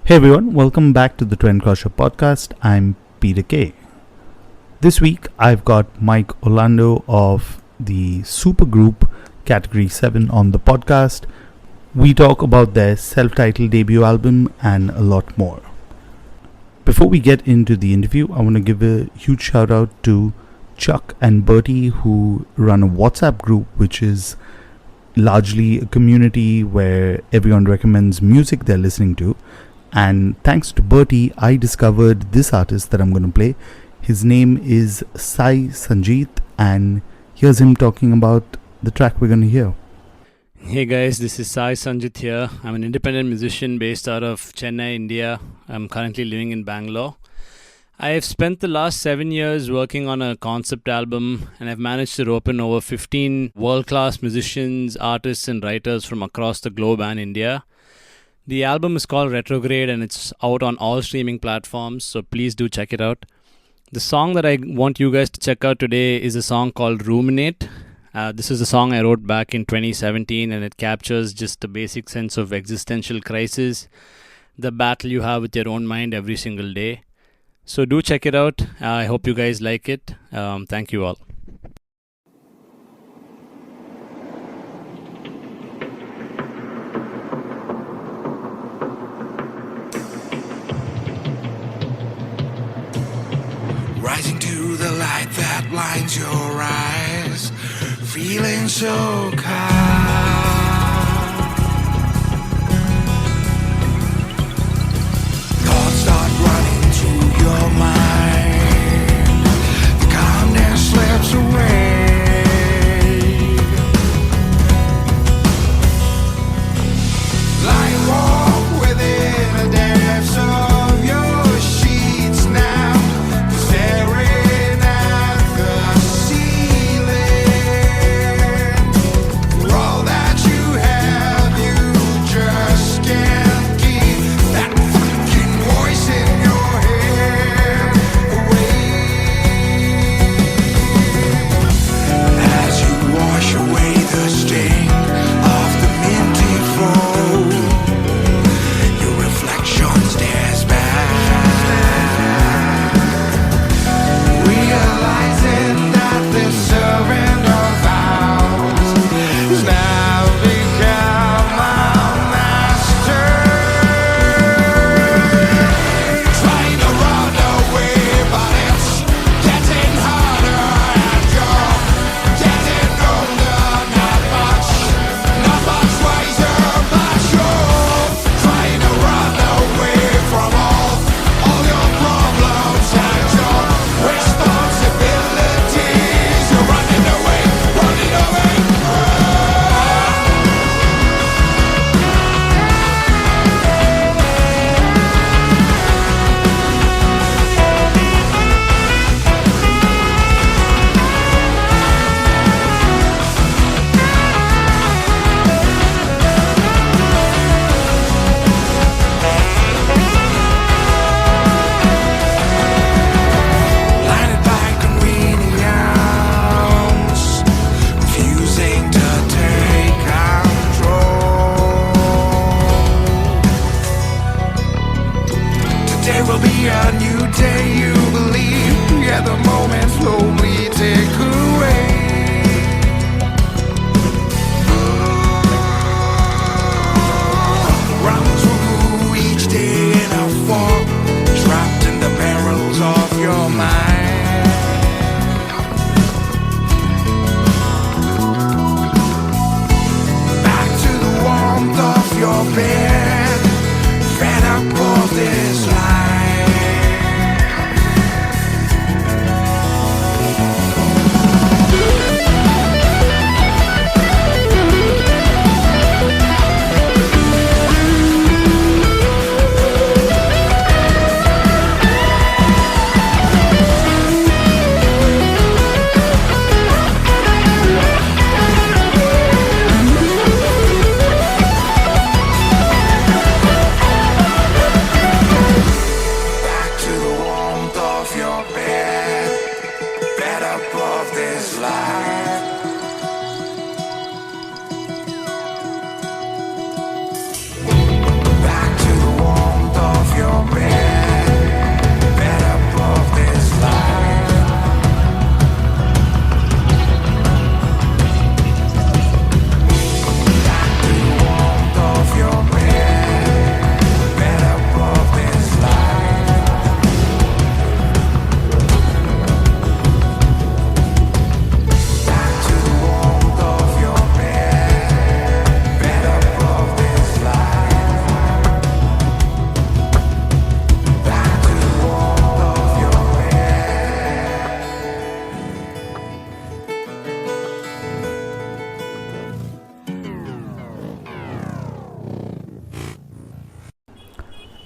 Hey everyone, welcome back to the Trendcrusher podcast. I'm Peter K. This week I've got Mike Orlando of the supergroup Category 7 on the podcast. We talk about their self-titled debut album and a lot more. Before we get into the interview, I want to give a huge shout out to Chuck and Bertie, who run a WhatsApp group which is largely a community where everyone recommends music they're listening to. And thanks to Bertie, I discovered this artist that I'm going to play. His name is Sai Sanjit, and here's him talking about the track we're going to hear. Hey guys, this is Sai Sanjit here. I'm an independent musician based out of Chennai, India. I'm currently living in Bangalore. I have spent the last 7 years working on a concept album, and I've managed to rope in over 15 world-class musicians, artists and writers from across the globe and India. The album is called Retrograde and it's out on all streaming platforms, so please do check it out. The song that I want you guys to check out today is a song called Ruminate. This is a song I wrote back in 2017 and it captures just the basic sense of existential crisis, the battle you have with your own mind every single day. So do check it out. I hope you guys like it. Thank you all. Rising to the light that blinds your eyes, feeling so calm. Thoughts start running through your mind, the calmness slips away. Lying warm within the depths of your sheets now. Staring at the ceiling, for all that you have, you just can't keep that fucking voice in your head away. As you wash away the sting of the minty foam, your reflection stares back. Realizing that this surrender of ours has now become our master. Trying to run away, but it's getting harder, and you're getting older. Not much wiser, but you're trying to run away from all your problems and your responsibilities. You're running away, running away. Blinded by convenience, refusing to take control. Today will be a new day, you believe. Yeah, the moment slowly take away. Run through each day in a fog, trapped in the perils of your mind. Back to the warmth of your bed, fed up of this life.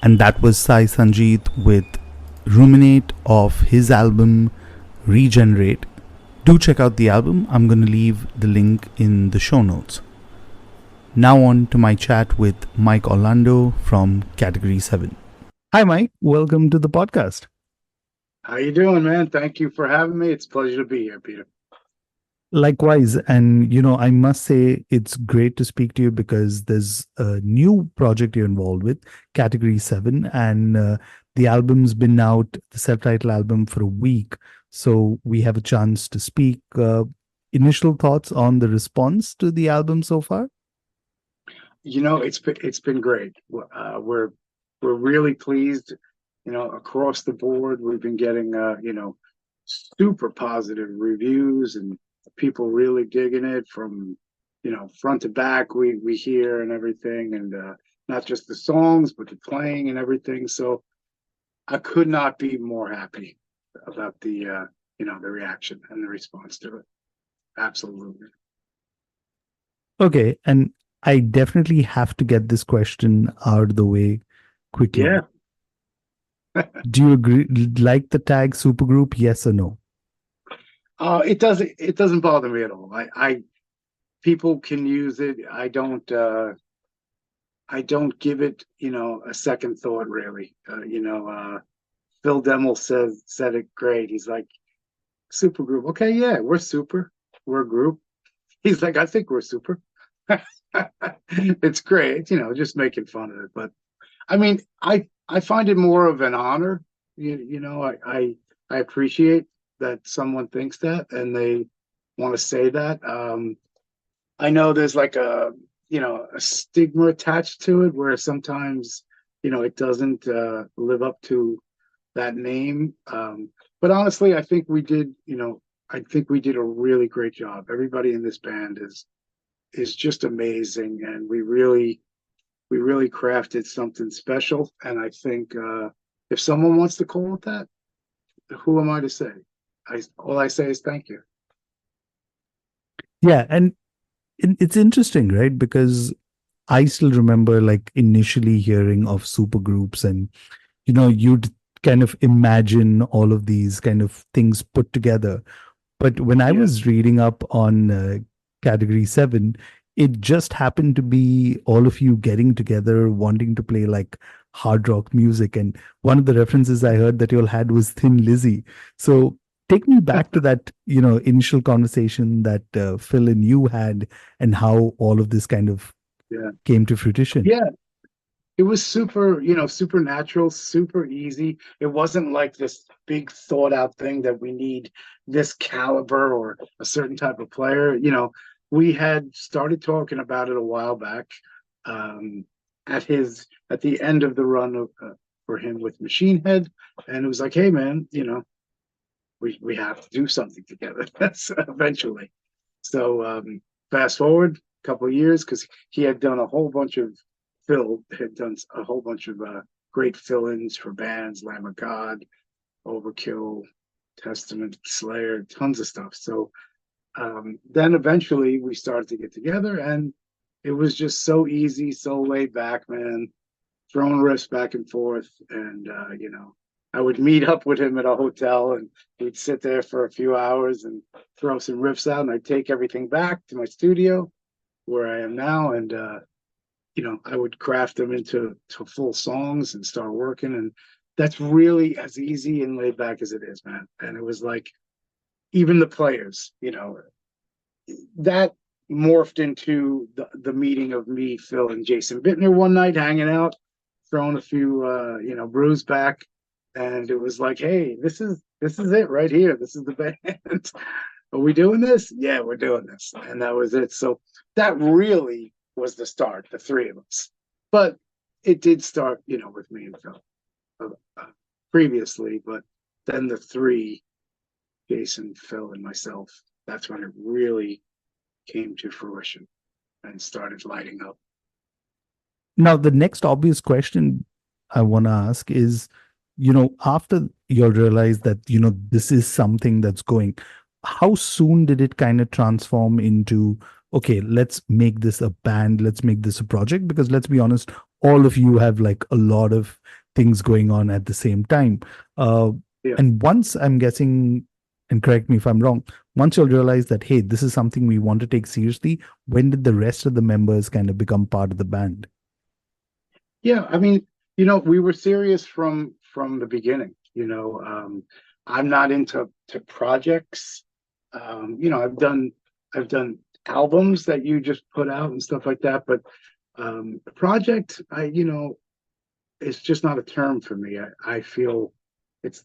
And that was Sai Sanjit with Ruminate of his album Regenerate. Do check out the album. I'm going to leave the link in the show notes. Now on to my chat with Mike Orlando from Category 7. Hi, Mike. Welcome to the podcast. How you doing, man? Thank you for having me. It's a pleasure to be here, Peter. Likewise. And, I must say it's great to speak to you because there's a new project you're involved with, Category 7, and the album's been out, the self-titled album, for a week. So we have a chance to speak. Initial thoughts on the response to the album so far? It's been great. We're really pleased. Across the board, we've been getting super positive reviews and people really digging it from front to back. We hear and everything, and not just the songs, but the playing and everything. So I could not be more happy about the reaction and the response to it. Absolutely. Okay, and I definitely have to get this question out of the way quickly. Yeah. Do you agree? Like the tag supergroup? Yes or no? It doesn't bother me at all. People can use it. I don't give it, a second thought really. Phil Demmel said it great. He's like, supergroup. Okay, yeah, we're super. We're a group. He's like, I think we're super. It's great, just making fun of it. But I mean, I find it more of an honor. I appreciate that someone thinks that and they want to say that. I know there's like a stigma attached to it where sometimes, it doesn't live up to that name. But honestly, I think we did a really great job. Everybody in this band is just amazing, and we really crafted something special. And I think if someone wants to call it that, who am I to say? All I say is thank you. Yeah, and it's interesting, right? Because I still remember like initially hearing of supergroups, and you'd kind of imagine all of these kind of things put together. But when I was reading up on Category 7, it just happened to be all of you getting together, wanting to play like hard rock music. And one of the references I heard that you all had was Thin Lizzy. So take me back to that, initial conversation that Phil and you had, and how all of this kind of came to fruition. Yeah. It was super, super natural, super easy. It wasn't like this big thought out thing that we need this caliber or a certain type of player. We had started talking about it a while back at the end of the run for him with Machine Head. And it was like, hey, man, we have to do something together. That's eventually. So fast forward a couple of years, because he had done Phil had done a whole bunch of great fill-ins for bands, Lamb of God, Overkill, Testament, Slayer, tons of stuff. So then eventually we started to get together, and it was just so easy, so laid back, man, throwing riffs back and forth. And, I would meet up with him at a hotel, and we'd sit there for a few hours and throw some riffs out, and I'd take everything back to my studio where I am now. And, I would craft them into full songs and start working. And that's really as easy and laid back as it is, man. And it was like, even the players, that morphed into the meeting of me, Phil, and Jason Bittner one night, hanging out, throwing a few, brews back. And it was like, hey, this is it right here. This is the band. Are we doing this? Yeah, we're doing this. And that was it. So that really was the start, the three of us. But it did start, with me and Phil previously. But then the three, Jason, Phil, and myself, that's when it really came to fruition and started lighting up. Now, the next obvious question I want to ask is, after you realize that, this is something that's going, how soon did it kind of transform into, okay, let's make this a band, let's make this a project? Because let's be honest, all of you have like a lot of things going on at the same time. Uh, Yeah. and once I'm guessing, and correct me if I'm wrong, once you'll realize that, hey, this is something we want to take seriously, when did the rest of the members kind of become part of the band? Yeah, I mean, we were serious from the beginning. I'm not into projects. I've done albums that you just put out and stuff like that, but a project, it's just not a term for me. I feel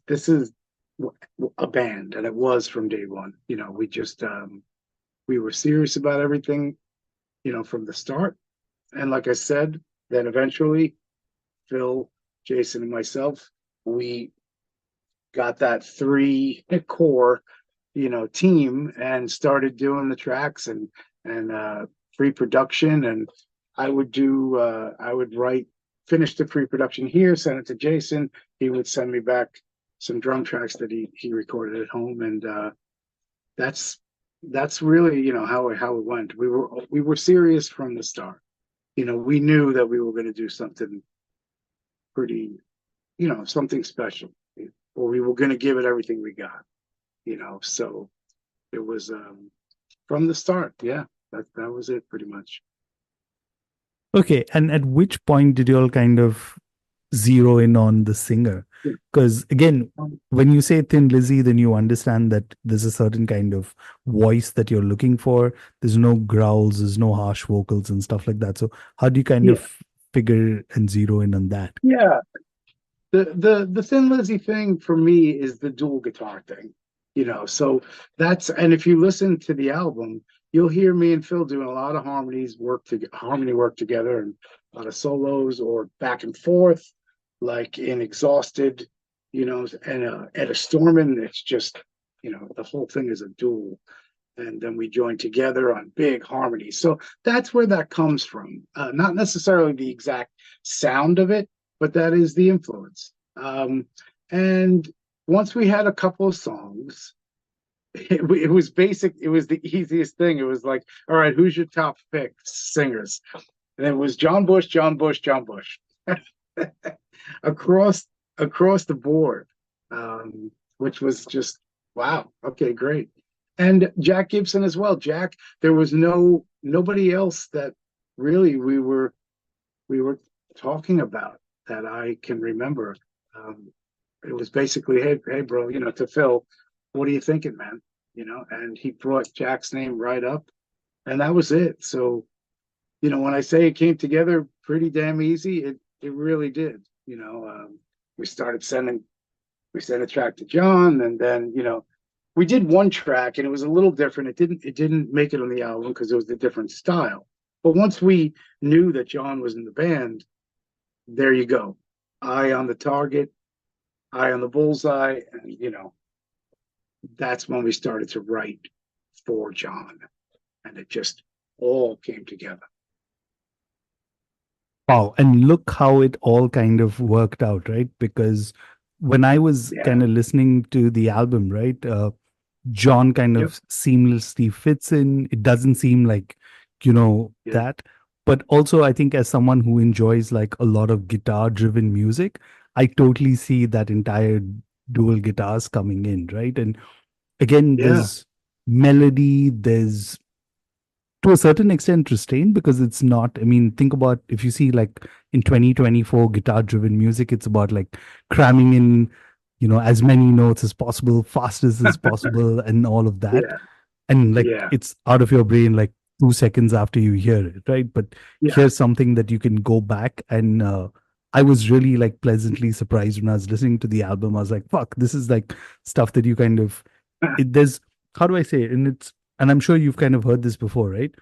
this is a band, and it was from day one. We were serious about everything, from the start. And like I said, then eventually Phil, Jason, and myself, we got that three core, team and started doing the tracks and pre-production. And I would write, finish the pre-production here, send it to Jason. He would send me back some drum tracks that he recorded at home, and that's really how it went. We were serious from the start. We knew that we were going to do something pretty, something special, or we were going to give it everything we got. So it was from the start. Yeah, that was it pretty much. Okay, and at which point did you all kind of zero in on the singer? Yeah. Because again, Um, when you say Thin Lizzy, then you understand that there's a certain kind of voice that you're looking for. There's no growls, there's no harsh vocals and stuff like that. So how do you kind yeah, of figure and zero in on that? yeah. The Thin Lizzy thing for me is the dual guitar thing. So and if you listen to the album, you'll hear me and Phil doing a lot of harmony work together, and a lot of solos or back and forth, like in Exhausted, and at a Stormin', it's just, the whole thing is a duel. And then we join together on big harmonies. So that's where that comes from. Not necessarily the exact sound of it, but that is the influence. And once we had a couple of songs, it was basic. It was the easiest thing. It was like, all right, who's your top pick singers? And it was John Bush, John Bush, John Bush, across the board, which was just wow. Okay, great. And Jack Gibson as well. Jack, there was nobody else that really we were talking about that I can remember. It was basically, hey, bro, to Phil, what are you thinking, man? And he brought Jack's name right up, and that was it. So, when I say it came together pretty damn easy, it really did. We sent a track to John, and then we did one track, and it was a little different. It didn't make it on the album because it was a different style. But once we knew that John was in the band, there you go. Eye on the target, eye on the bullseye, and that's when we started to write for John, and it just all came together. Wow. And look how it all kind of worked out, right? Because when I was Yeah. kind of listening to the album, right, John kind Yep. of seamlessly fits in. It doesn't seem like, Yeah. that. But also, I think as someone who enjoys like a lot of guitar driven music, I totally see that entire dual guitars coming in, right? And again, Yeah. there's melody, there's to a certain extent restrained because it's not, I mean, think about if you see like in 2024 guitar driven music, it's about like cramming in, as many notes as possible, fastest as possible, and all of that. Yeah. And like Yeah. it's out of your brain like 2 seconds after you hear it, right? But Yeah. here's something that you can go back and I was really like pleasantly surprised when I was listening to the album. I was like, fuck, this is like stuff that you kind of there's how do I say it? And I'm sure you've kind of heard this before, right?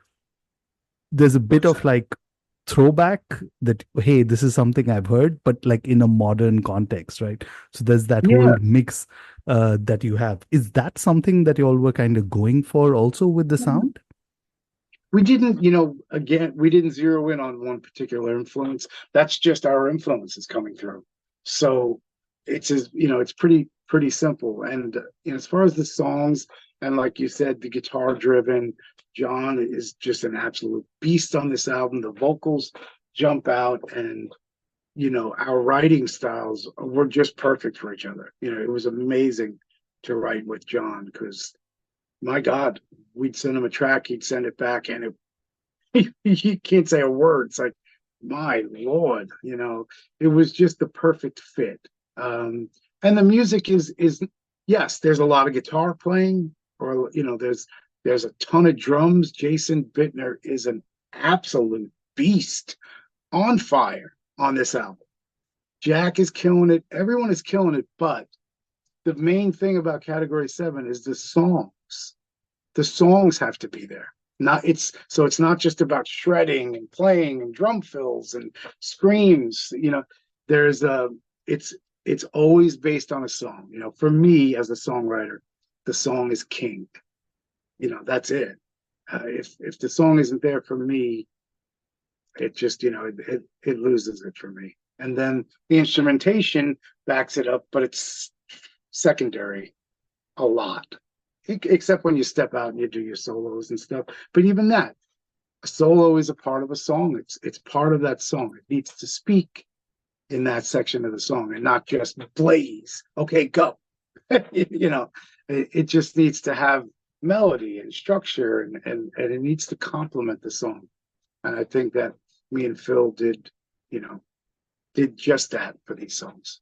There's a bit What's of that? like throwback that, hey, this is something I've heard, but like in a modern context, right? So there's that Yeah. whole mix that you have. Is that something that you all were kind of going for also with the sound? We didn't, again, we didn't zero in on one particular influence. That's just our influences coming through. So it's pretty simple. And as far as the songs, and like you said, the guitar driven, John is just an absolute beast on this album. The vocals jump out, and our writing styles were just perfect for each other. It was amazing to write with John because, my God, we'd send him a track, he'd send it back, and he can't say a word. It's like, my Lord, it was just the perfect fit. And the music is yes, there's a lot of guitar playing, or there's a ton of drums. Jason Bittner is an absolute beast, on fire on this album. Jack is killing it. Everyone is killing it, but the main thing about Category 7 is the songs. The songs have to be there. It's not just about shredding and playing and drum fills and screams. It's always based on a song. For me as a songwriter, the song is king. That's it. If the song isn't there for me, it just it loses it for me. And then the instrumentation backs it up, but it's secondary a lot, except when you step out and you do your solos and stuff. But even that, a solo is a part of a song. It's part of that song. It needs to speak in that section of the song and not just blaze. Okay, go. It just needs to have melody and structure, and it needs to complement the song. And I think that me and Phil did just that for these songs.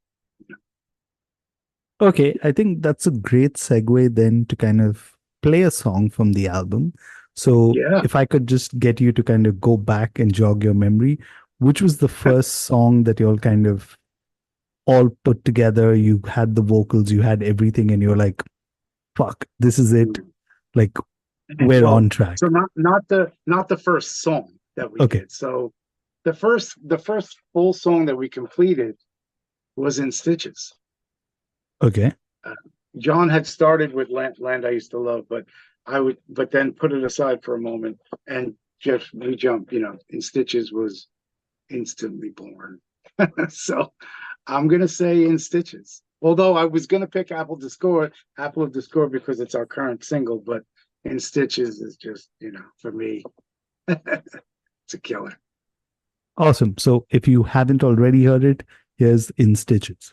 Okay, I think that's a great segue then to kind of play a song from the album. So Yeah. if I could just get you to kind of go back and jog your memory, which was the first song that you all kind of all put together? You had the vocals, you had everything, and you're like, fuck, this is it. Like, we're on track. So not the first song that we did. So the first full song that we completed was In Stitches. Okay. John had started with Land I Used to Love, but then put it aside for a moment and just re-jumped. In Stitches was instantly born. So I'm gonna say In Stitches. Although I was gonna pick Apple of Discord because it's our current single, but In Stitches is just, for me, it's a killer. Awesome. So if you haven't already heard it, here's In Stitches.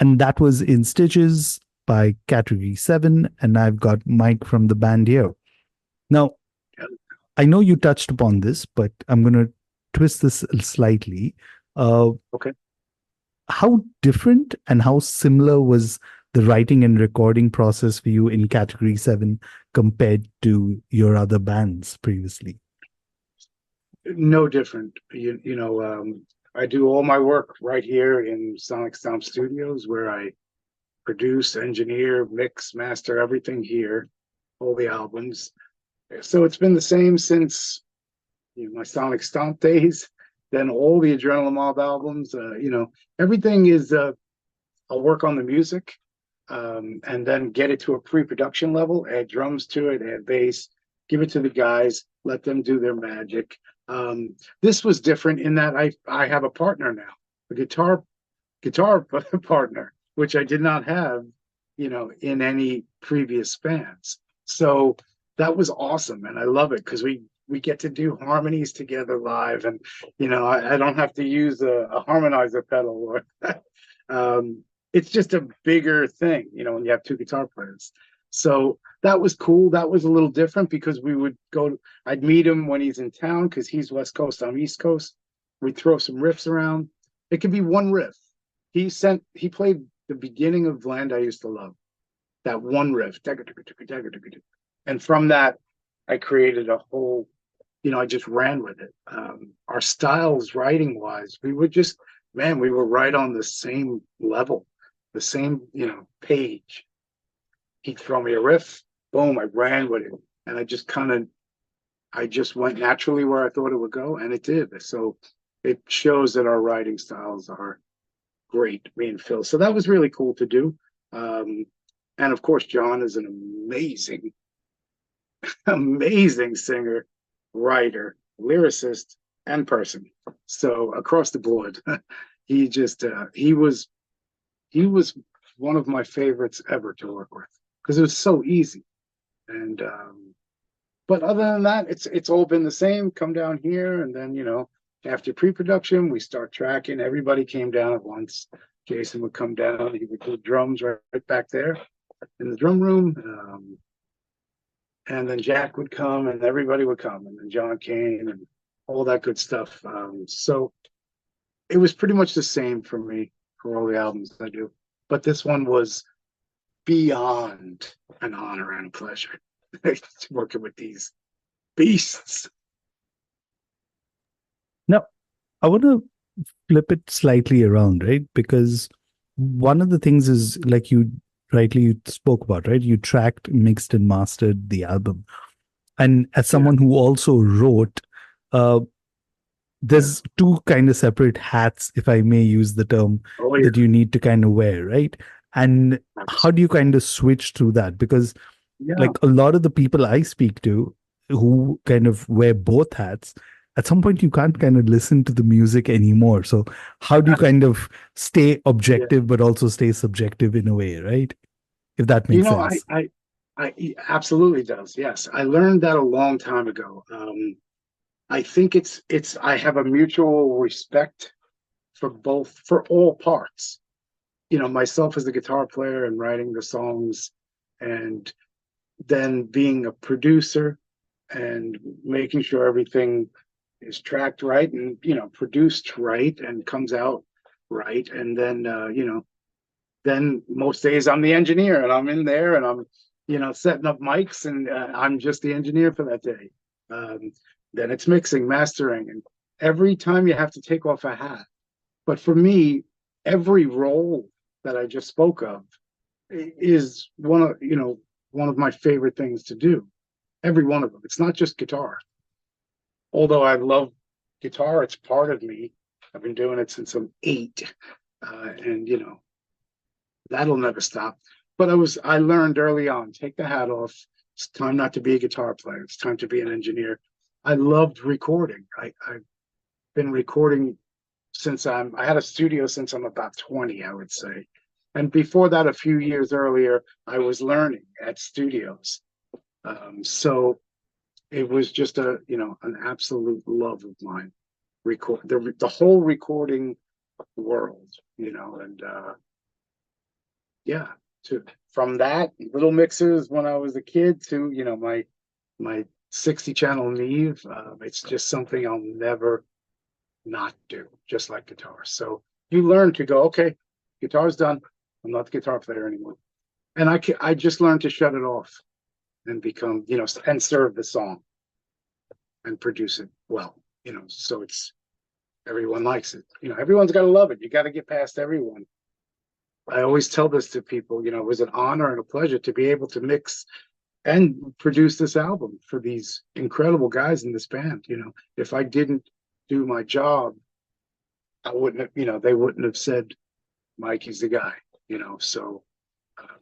And that was In Stitches by Category 7. And I've got Mike from the band here. Now, I know you touched upon this, but I'm going to twist this slightly. Okay. How different and how similar was the writing and recording process for you in Category 7 compared to your other bands previously? No different. I do all my work right here in Sonic Stomp Studios, where I produce, engineer, mix, master everything here, all the albums. So it's been the same since my Sonic Stomp days, then all the Adrenaline Mob albums. Everything is I'll work on the music, and then get it to a pre-production level, add drums to it, add bass, give it to the guys, let them do their magic. This was different in that I have a partner now, a guitar partner, which I did not have, in any previous bands. So that was awesome, and I love it because we get to do harmonies together live, and I don't have to use a harmonizer pedal or it's just a bigger thing, when you have two guitar players. So that was cool. That was a little different because I'd meet him when he's in town because he's West Coast, I'm East Coast. We'd throw some riffs around. It could be one riff. He played the beginning of Land I Used to Love, that one riff. And from that, I created a whole, I just ran with it. Our styles, writing wise, we were right on the same level, the same, page. He'd throw me a riff, boom, I ran with it. And I just went naturally where I thought it would go, and it did. So it shows that our writing styles are great, me and Phil. So that was really cool to do. And of course, John is an amazing, amazing singer, writer, lyricist, and person. So across the board, he was one of my favorites ever to work with because it was so easy. And but other than that, it's all been the same. Come down here, and then after pre-production, we start tracking. Everybody came down at once. Jason would come down. He would do drums right back there in the drum room. And then Jack would come, and everybody would come, and then John came, and all that good stuff. So it was pretty much the same for me for all the albums I do. But this one was beyond an honor and a pleasure working with these beasts. Now, I want to flip it slightly around, right? Because one of the things is, like you spoke about, right? You tracked, mixed, and mastered the album. And as someone who also wrote, there's two kind of separate hats, if I may use the term, that you need to kind of wear, right? And how do you kind of switch through that? Because like a lot of the people I speak to who kind of wear both hats, at some point you can't kind of listen to the music anymore. So how do you kind of stay objective but also stay subjective in a way, right? If that makes sense. I absolutely does. Yes. I learned that a long time ago. I think I have a mutual respect for all parts. Myself as a guitar player and writing the songs, and then being a producer and making sure everything is tracked right and produced right and comes out right. And then then most days I'm the engineer and I'm in there and I'm setting up mics, and I'm just the engineer for that day. Then it's mixing, mastering, and every time you have to take off a hat. But for me, every role that I just spoke of is one of my favorite things to do. Every one of them. It's not just guitar. Although I love guitar, it's part of me. I've been doing it since I'm 8, and that'll never stop. But I learned early on, take the hat off. It's time not to be a guitar player. It's time to be an engineer. I loved recording. I've been recording since I had a studio since I'm about 20, I would say. And before that, a few years earlier, I was learning at studios. So it was just an absolute love of mine. The whole recording world, and yeah, to from that little mixers when I was a kid to my 60 channel Neve. It's just something I'll never not do, just like guitar. So you learn to go, okay, guitar's done. I'm not the guitar player anymore, and I just learned to shut it off and become and serve the song and produce it well. So it's everyone likes it. Everyone's got to love it. You got to get past everyone. I always tell this to people. It was an honor and a pleasure to be able to mix and produce this album for these incredible guys in this band. If I didn't do my job, I wouldn't have, they wouldn't have said Mikey's the guy, so uh,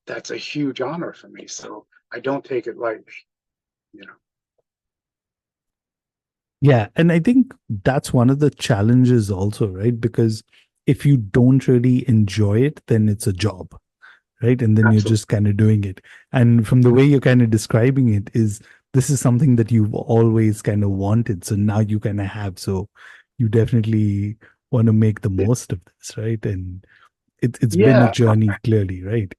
that's a huge honor for me. So I don't take it lightly, you know. Yeah, and I think that's one of the challenges also, right? Because if you don't really enjoy it, then it's a job, right? And then you're Absolutely. just kind of doing it. And from the way you're kind of describing it, is this is something that you've always kind of wanted. So now you kind of have. So you definitely want to make the Yeah. most of this, right? And it's been a Yeah, journey, clearly, right?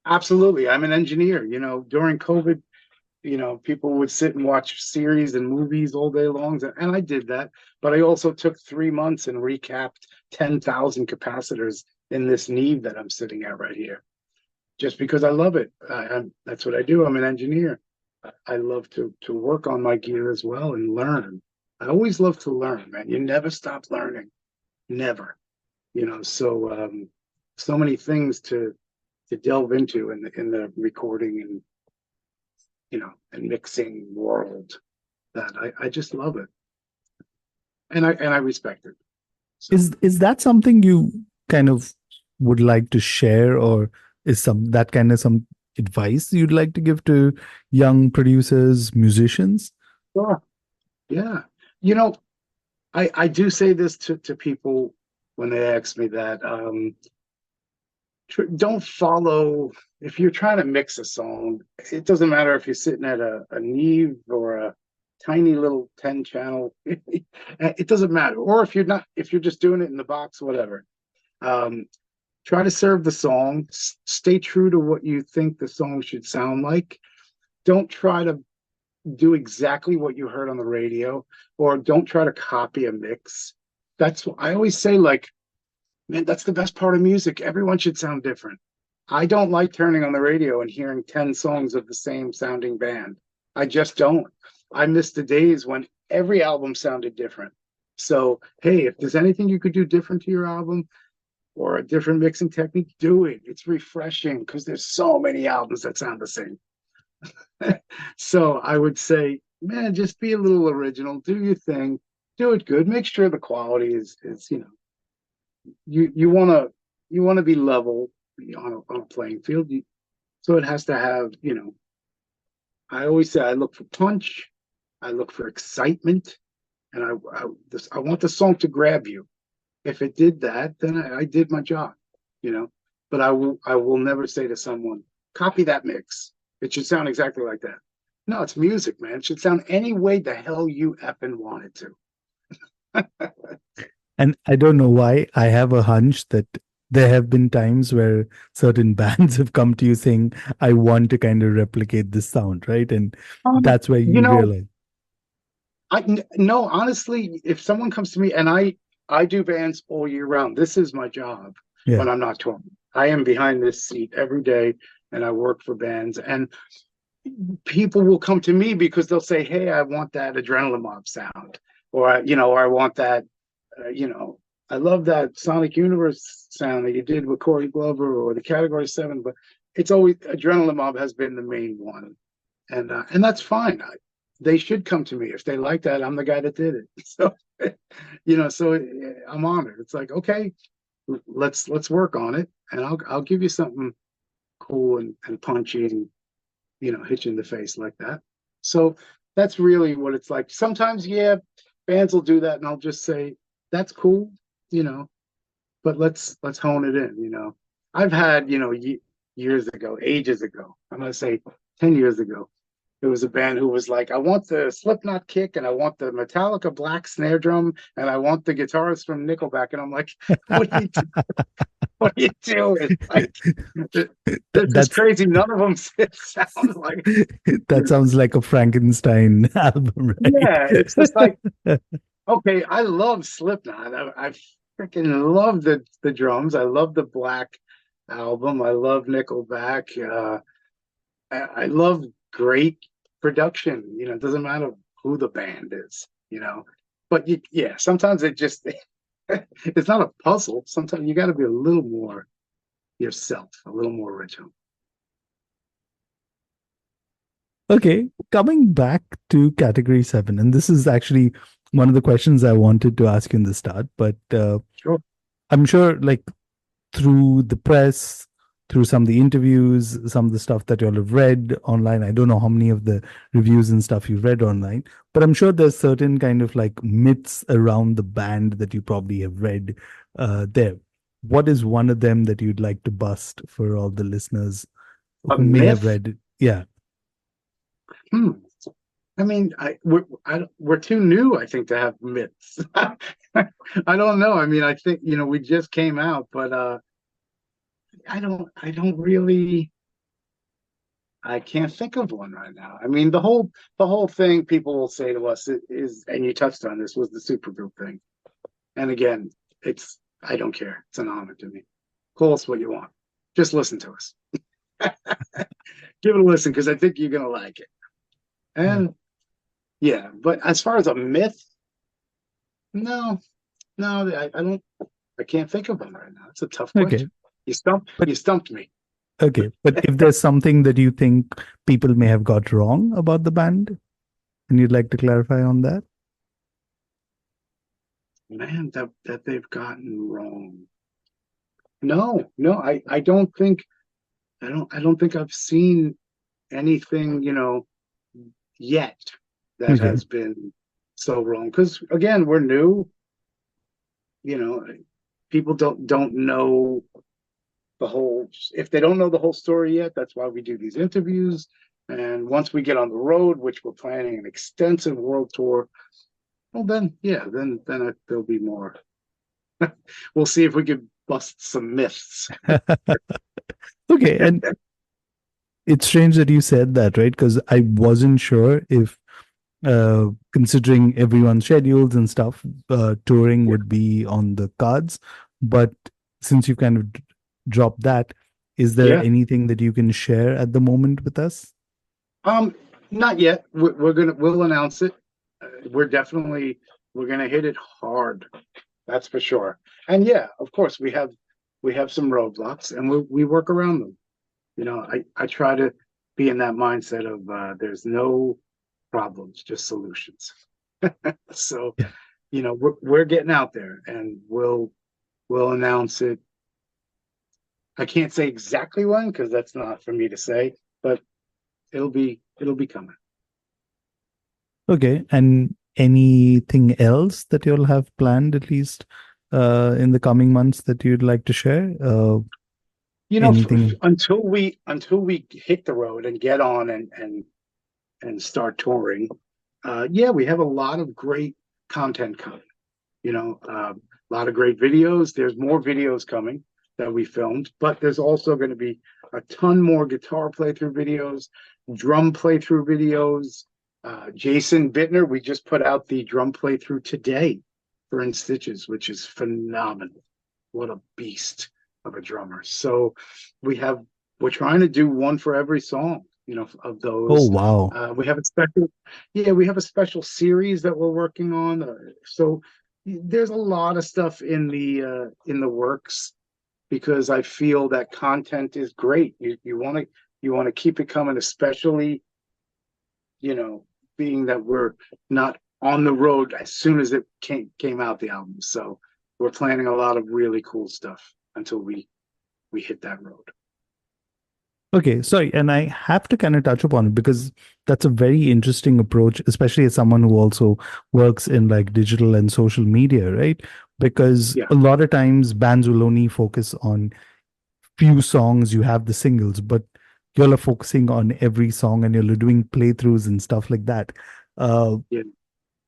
absolutely. I'm an engineer. During COVID, people would sit and watch series and movies all day long. And I did that. But I also took 3 months and recapped 10,000 capacitors in this Neve that I'm sitting at right here, just because I love it. That's what I do. I'm an engineer. I love to work on my gear as well and learn. I always love to learn, man. You never stop learning. Never. So many things to delve into in the recording and mixing world that I just love it, and I respect it. So Is that something you kind of would like to share, or is some advice you'd like to give to young producers, musicians? sure. Yeah, you know, I do say this to people when they ask me that. Don't follow if you're trying to mix a song. It doesn't matter if you're sitting at a Neve or a tiny little 10 channel. It doesn't matter. Or if you're not, if you're just doing it in the box, whatever. Um, Try to serve the song. Stay true to what you think the song should sound like. Don't try to do exactly what you heard on the radio, or don't try to copy a mix. That's what I always say, like, man, that's the best part of music. Everyone should sound different. I don't like turning on the radio and hearing 10 songs of the same sounding band. I just don't. I miss the days when every album sounded different. So, hey, if there's anything you could do different to your album or a different mixing technique, do it. It's refreshing because there's so many albums that sound the same. So I would say, man, just be a little original, do your thing, do it good, make sure the quality is you want to be level on a playing field. So it has to have, I always say I look for punch, I look for excitement, and I want the song to grab you. If it did that, then I did my job, you know. But I will never say to someone, copy that mix. It should sound exactly like that. No, it's music, man. It should sound any way the hell you effing want it to. And I don't know why, I have a hunch that there have been times where certain bands have come to you saying, I want to kind of replicate this sound, right? And Um, that's where you you know, realize, no, honestly, if someone comes to me and I do bands all year round, this is my job yeah, when I'm not touring. I am behind this seat every day and I work for bands, and people will come to me because they'll say, "Hey, I want that Adrenaline Mob sound," or I want that, you know, I love that Sonic Universe sound that you did with Corey Glover or the Category 7, but it's always Adrenaline Mob has been the main one, and that's fine. They should come to me if they like that. I'm the guy that did it, so I'm honored. It's like, okay, let's work on it, and I'll give you something cool and punchy and hit you in the face like that. So that's really what it's like. Sometimes, yeah, bands will do that, and I'll just say, "That's cool," you know, but let's hone it in. I've had, years ago, ages ago. I'm gonna say 10 years ago. there was a band who was like, I want the Slipknot kick and I want the Metallica black snare drum and I want the guitarist from Nickelback. And I'm like, what are you what are you doing? Like, this is That's crazy. None of them sound like, that sounds like a Frankenstein album, right? yeah, it's just like, okay, I love Slipknot. I freaking love the drums. I love the Black album. I love Nickelback. I love great production. You know, it doesn't matter who the band is. You know, but yeah, sometimes it just it's not a puzzle. Sometimes you got to be a little more yourself, a little more original. Okay, coming back to category 7, and this is actually one of the questions I wanted to ask you in the start, but Sure. I'm sure, like, through the press, through some of the interviews, some of the stuff that you'll have read online. I don't know how many of the reviews and stuff you've read online, but I'm sure there's certain kind of like myths around the band that you probably have read there. What is one of them that you'd like to bust for all the listeners A who may have myth? read it? Yeah. Hmm. I mean, we're too new, I think, to have myths. I don't know. I mean, I think, you know, we just came out, but I don't really, I can't think of one right now. I mean, the whole thing people will say to us is, and you touched on this, was the supergroup thing. And again, I don't care. It's an honor to me. Call us what you want. Just listen to us. Give it a listen because I think you're gonna like it. And yeah, but as far as a myth, no, I don't. I can't think of one right now. It's a tough Okay. question. But You stumped me. okay. But if there's something that you think people may have got wrong about the band, and you'd like to clarify on that? Man, that they've gotten wrong. No, I don't think I don't think I've seen anything, you know, yet that Okay. has been so wrong. Because again, we're new, you know, people don't know the whole if they don't know the whole story yet, that's why we do these interviews. And once we get on the road, which we're planning an extensive world tour, well then yeah, then there'll be more. We'll see if we could bust some myths. Okay. And it's strange that you said that, right? Because I wasn't sure if, considering everyone's schedules and stuff, touring Yeah. would be on the cards. But since you kind of dropped that, is there Yeah. anything that you can share at the moment with us? Not yet. We'll announce it. We're gonna hit it hard. That's for sure. And yeah, of course we have some roadblocks and we work around them. You know, I try to be in that mindset of there's no problems, just solutions. So, Yeah. you know, we're getting out there and we'll announce it. I can't say exactly when because that's not for me to say, but it'll be coming. Okay. And anything else that you'll have planned, at least in the coming months, that you'd like to share? You know, Anything? until we hit the road and get on and start touring, yeah, we have a lot of great content coming. You know, a lot of great videos. There's more videos coming that we filmed, but there's also going to be a ton more guitar playthrough videos, drum playthrough videos. Jason Bittner, we just put out the drum playthrough today for In Stitches, which is phenomenal. What a beast of a drummer. So we're trying to do one for every song, you know, of Oh, those. wow. We have a special series that we're working on. So there's a lot of stuff in the works because I feel that content is great. You want to keep it coming, especially, you know, being that we're not on the road as soon as it came out, the album. So we're planning a lot of really cool stuff until we hit that road. Okay, sorry, and I have to kind of touch upon it because that's a very interesting approach, especially as someone who also works in like digital and social media, right? Because Yeah. a lot of times bands will only focus on few songs, you have the singles, but you're focusing on every song and you're doing playthroughs and stuff like that. Yeah.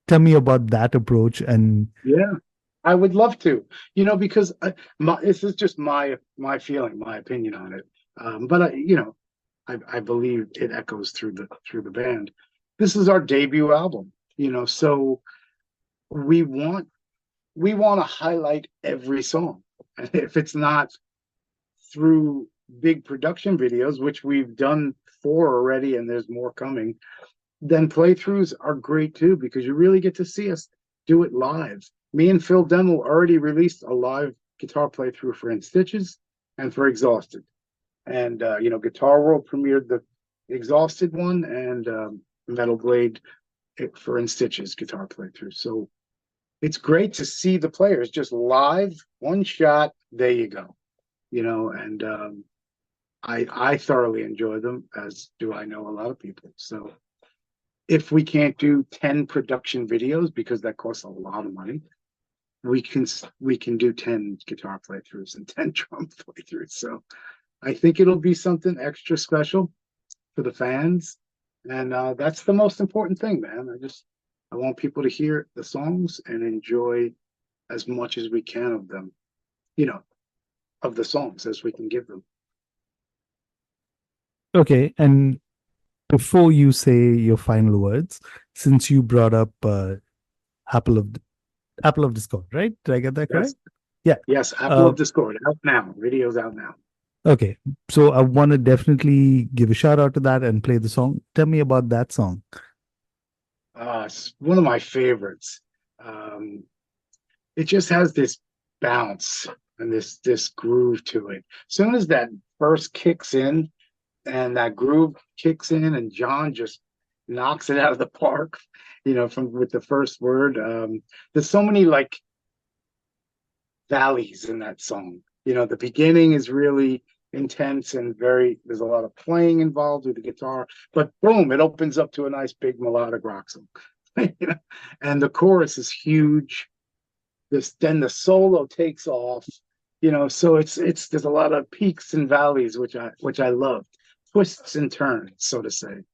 Tell me about that approach. And Yeah, I would love to, because this is just my feeling, my opinion on it. But I believe it echoes through the band. This is our debut album, so we want to highlight every song, and if it's not through big production videos, which we've done 4 already, and there's more coming, then playthroughs are great too, because you really get to see us do it live. Me and Phil Demmel already released a live guitar playthrough for In Stitches and for Exhausted. And, Guitar World premiered the Exhausted one, and Metal Blade for In Stitches guitar playthrough. So it's great to see the players just live, one shot, there you go. And I thoroughly enjoy them, as do I know a lot of people. So if we can't do 10 production videos, because that costs a lot of money, we can do 10 guitar playthroughs and 10 drum playthroughs. So I think it'll be something extra special for the fans, and that's the most important thing, man. I want people to hear the songs and enjoy as much as we can of them, of the songs as we can give them. okay, and before you say your final words, since you brought up Apple of Discord, right? Did I get that correct? Yeah. Yes, Apple of Discord out now. Video's out now. Okay, so I want to definitely give a shout out to that and play the song. Tell me about that song. It's one of my favorites. It just has this bounce and this groove to it. As soon as that verse kicks in and that groove kicks in, and John just knocks it out of the park, with the first word. There's so many like valleys in that song. The beginning is really intense and there's a lot of playing involved with the guitar, but boom, it opens up to a nice big melodic rock song. And the chorus is huge. Then the solo takes off, so it's there's a lot of peaks and valleys, which I love, twists and turns, so to say.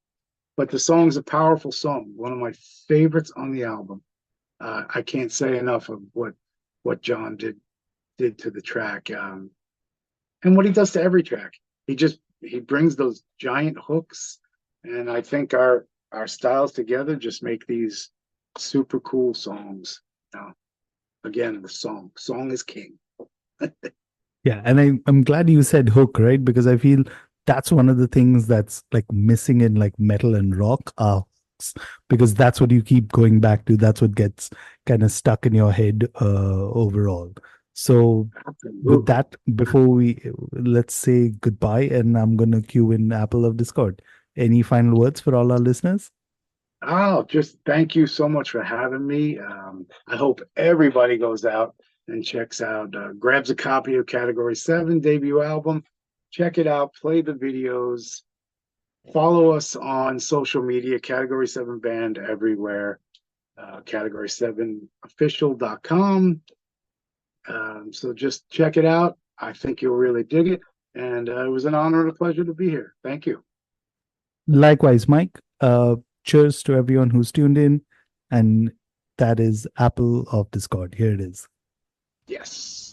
But the song's a powerful song, one of my favorites on the album. I can't say enough of what John did to the track, and what he does to every track. He brings those giant hooks, and I think our styles together just make these super cool songs. Again, the song is king. Yeah, and I'm glad you said hook, right? Because I feel that's one of the things that's like missing in like metal and rock, because that's what you keep going back to. That's what gets kind of stuck in your head overall. So with that, before let's say goodbye, and I'm going to cue in Apple of Discord. Any final words for all our listeners? Just thank you so much for having me. I hope everybody goes out and checks out, grabs a copy of Category 7 debut album. Check it out, play the videos, follow us on social media, Category 7 Band everywhere, category7official.com. So just check it out. I think you'll really dig it. And it was an honor and a pleasure to be here. Thank you. Likewise, Mike. Cheers to everyone who's tuned in. And that is Apple of Discord. Here it is. Yes.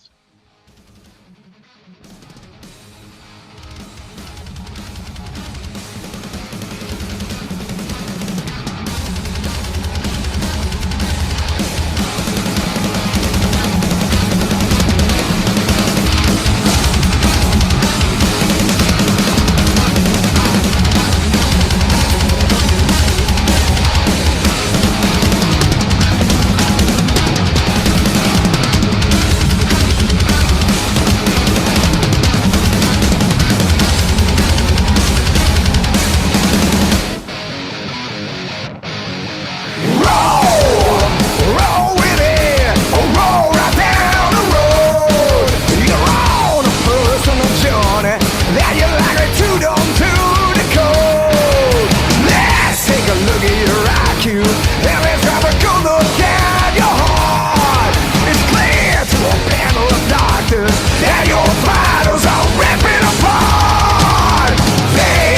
Yeah, your vitals are ripping apart. They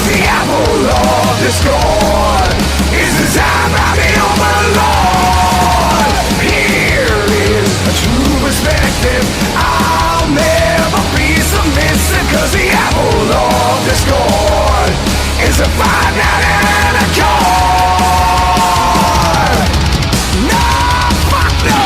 'cause the apple of discord is the time I've been overlord. Here is a true perspective. I'll never be submissive, 'cause the apple of discord is a fine night and a chord. No, fuck no.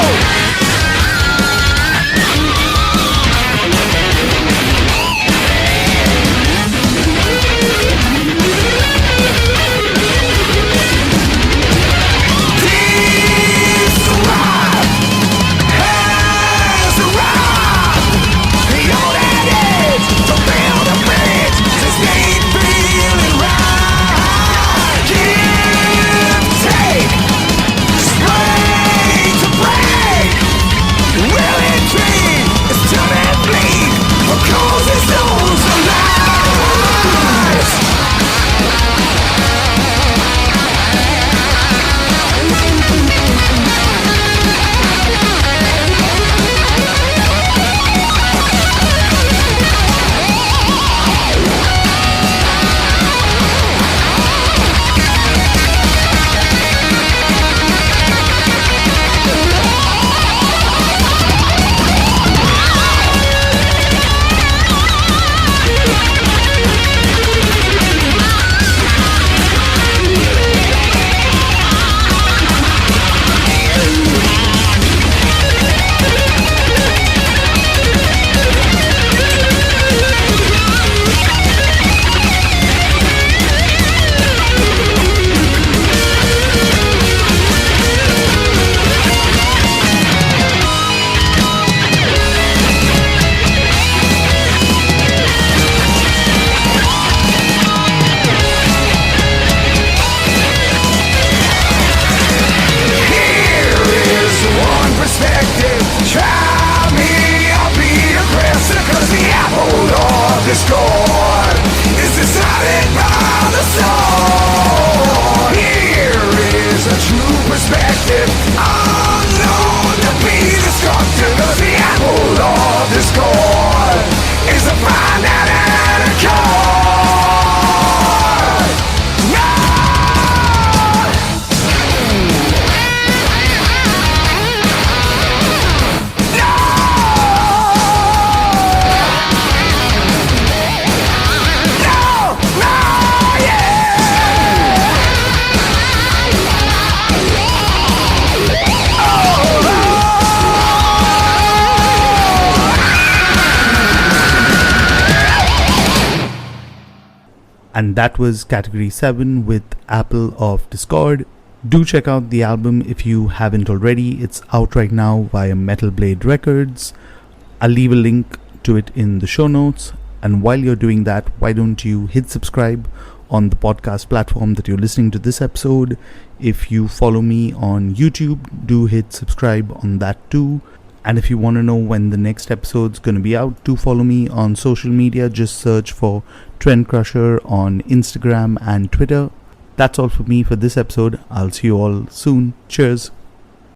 Discord is decided by the sword. Here is a true perspective, unknown to be destructive, 'cause the apple of discord is a fine night and a chord. No! And that was Category 7 with Apple of Discord. Do check out the album if you haven't already. It's out right now via Metal Blade Records. I'll leave a link to it in the show notes. And while you're doing that, why don't you hit subscribe on the podcast platform that you're listening to this episode. If you follow me on YouTube, do hit subscribe on that too. And if you want to know when the next episode's going to be out, do follow me on social media. Just search for Trendcrusher on Instagram and Twitter. That's all for me for this episode. I'll see you all soon. Cheers.